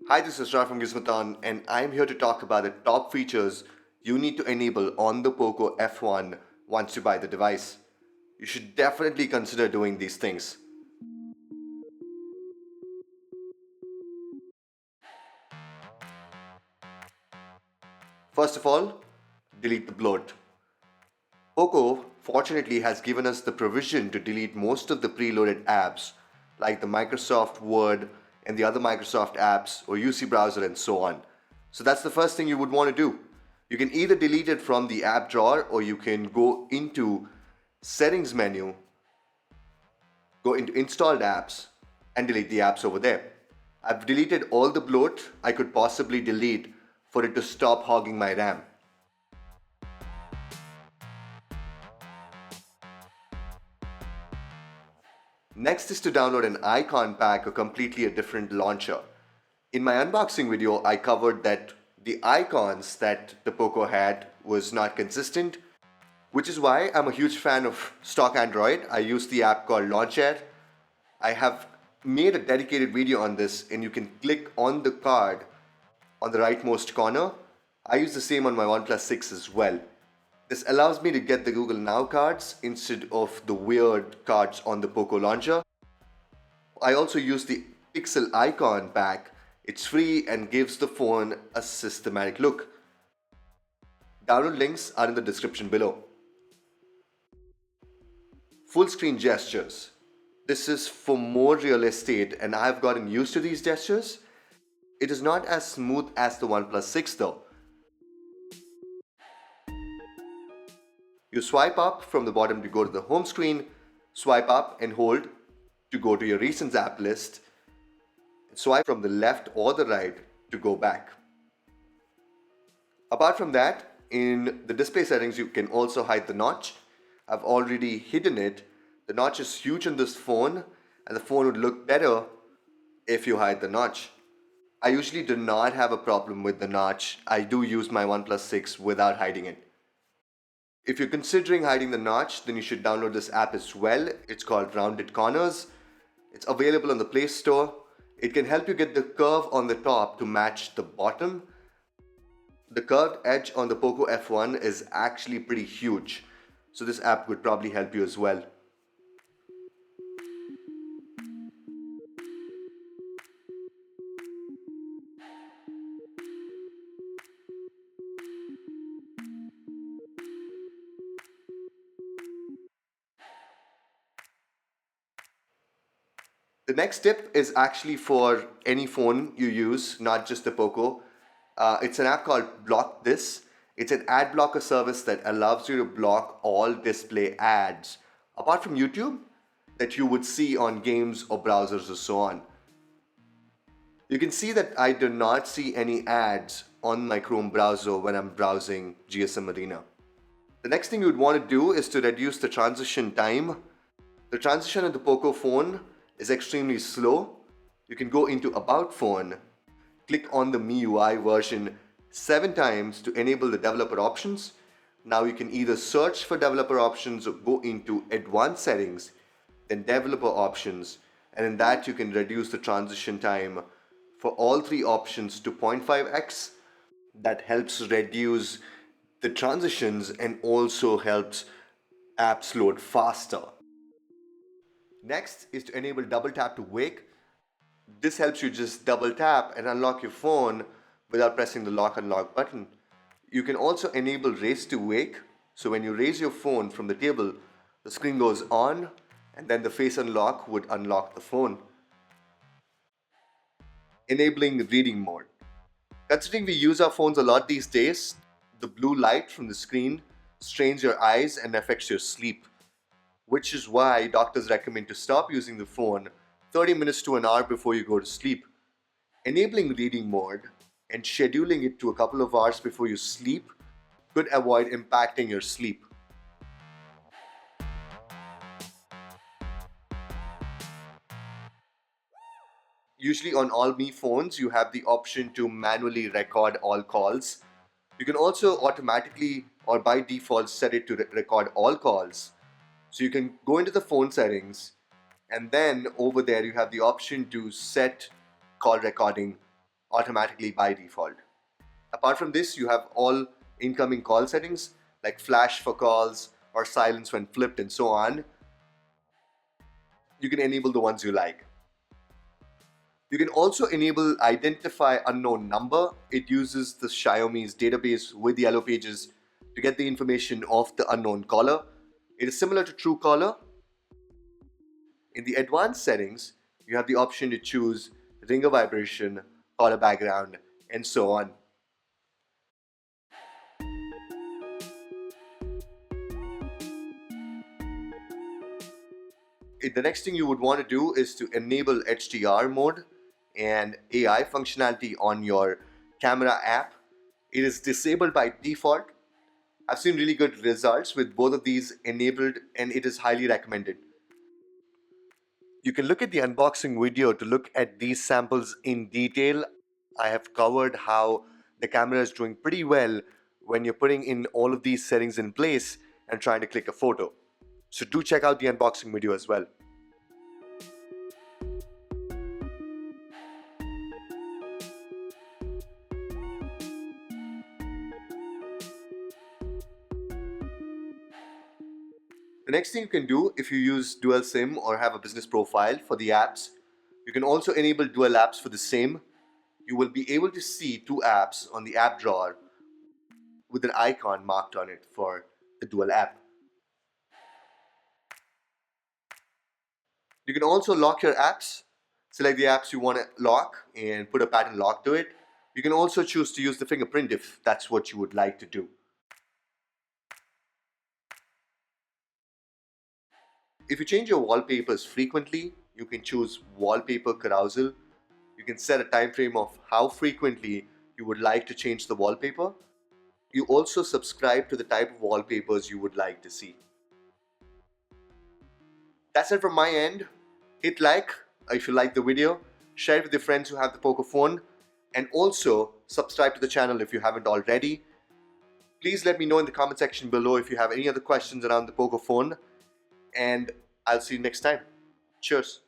Hi, this is Raf from Gizmoton, and I'm here to talk about the top features you need to enable on the POCO F1 once you buy the device. You should definitely consider doing these things. First of all, delete the bloat. POCO fortunately has given us the provision to delete most of the preloaded apps like the Microsoft Word and the other Microsoft apps or UC browser and so on. So that's the first thing you would want to do. You can either delete it from the app drawer or you can go into settings menu, go into installed apps and delete the apps over there. I've deleted all the bloat I could possibly delete for it to stop hogging my RAM. Next is to download an icon pack or completely a different launcher. In my unboxing video, I covered that the icons that the POCO had was not consistent, which is why I'm a huge fan of stock Android. I use the app called Launcher. I have made a dedicated video on this and you can click on the card on the rightmost corner. I use the same on my OnePlus 6 as well. This allows me to get the Google Now cards instead of the weird cards on the POCO launcher. I also use the Pixel icon pack. It's free and gives the phone a systematic look. Download links are in the description below. Full screen gestures. This is for more real estate and I've gotten used to these gestures. It is not as smooth as the OnePlus 6 though. You swipe up from the bottom to go to the home screen, swipe up and hold to go to your recent app list, swipe from the left or the right to go back. Apart from that, in the display settings, you can also hide the notch. I've already hidden it. The notch is huge on this phone, and the phone would look better if you hide the notch. I usually do not have a problem with the notch. I do use my OnePlus 6 without hiding it. If you're considering hiding the notch, then you should download this app as well. It's called Rounded Corners. It's available on the Play Store. It can help you get the curve on the top to match the bottom. The curved edge on the POCO F1 is actually pretty huge, so this app would probably help you as well. The next tip is actually for any phone you use, not just the POCO. It's an app called Block This. It's an ad blocker service that allows you to block all display ads, apart from YouTube, that you would see on games or browsers or so on. You can see that I do not see any ads on my Chrome browser when I'm browsing GSM Arena. The next thing you would want to do is to reduce the transition time. The transition of the POCO phone is extremely slow. You can go into About Phone, click on the MIUI version 7 times to enable the developer options. Now you can either search for developer options or go into Advanced Settings, then Developer Options, and in that you can reduce the transition time for all three options to 0.5x. That helps reduce the transitions and also helps apps load faster. Next is to enable double tap to wake. This helps you just double tap and unlock your phone without pressing the lock unlock button. You can also enable raise to wake. So when you raise your phone from the table, the screen goes on and then the face unlock would unlock the phone. Enabling reading mode. Considering we use our phones a lot these days, the blue light from the screen strains your eyes and affects your sleep, which is why doctors recommend to stop using the phone 30 minutes to an hour before you go to sleep. Enabling reading mode and scheduling it to a couple of hours before you sleep could avoid impacting your sleep. Usually on all Mi phones, you have the option to manually record all calls. You can also automatically or by default set it to record all calls. So you can go into the phone settings and then over there you have the option to set call recording automatically by default. Apart from this, you have all incoming call settings like flash for calls or silence when flipped and so on. You can enable the ones you like. You can also enable identify unknown number. It uses the Xiaomi's database with Yellow Pages to get the information of the unknown caller. It is similar to Truecaller. In the advanced settings, you have the option to choose ringer vibration, caller background, and so on. The next thing you would want to do is to enable HDR mode and AI functionality on your camera app. It is disabled by default. I've seen really good results with both of these enabled, and it is highly recommended. You can look at the unboxing video to look at these samples in detail. I have covered how the camera is doing pretty well when you're putting in all of these settings in place and trying to click a photo. So do check out the unboxing video as well. The next thing you can do if you use dual SIM or have a business profile for the apps, you can also enable dual apps for the same. You will be able to see two apps on the app drawer with an icon marked on it for the dual app. You can also lock your apps. Select the apps you want to lock and put a pattern lock to it. You can also choose to use the fingerprint if that's what you would like to do. If you change your wallpapers frequently, you can choose wallpaper carousel. You can set a time frame of how frequently you would like to change the wallpaper. You also subscribe to the type of wallpapers you would like to see. That's it from my end. Hit like if you like the video, share it with your friends who have the Poco phone, and also subscribe to the channel if you haven't already. Please let me know in the comment section below if you have any other questions around the Poco phone, and I'll see you next time. Cheers.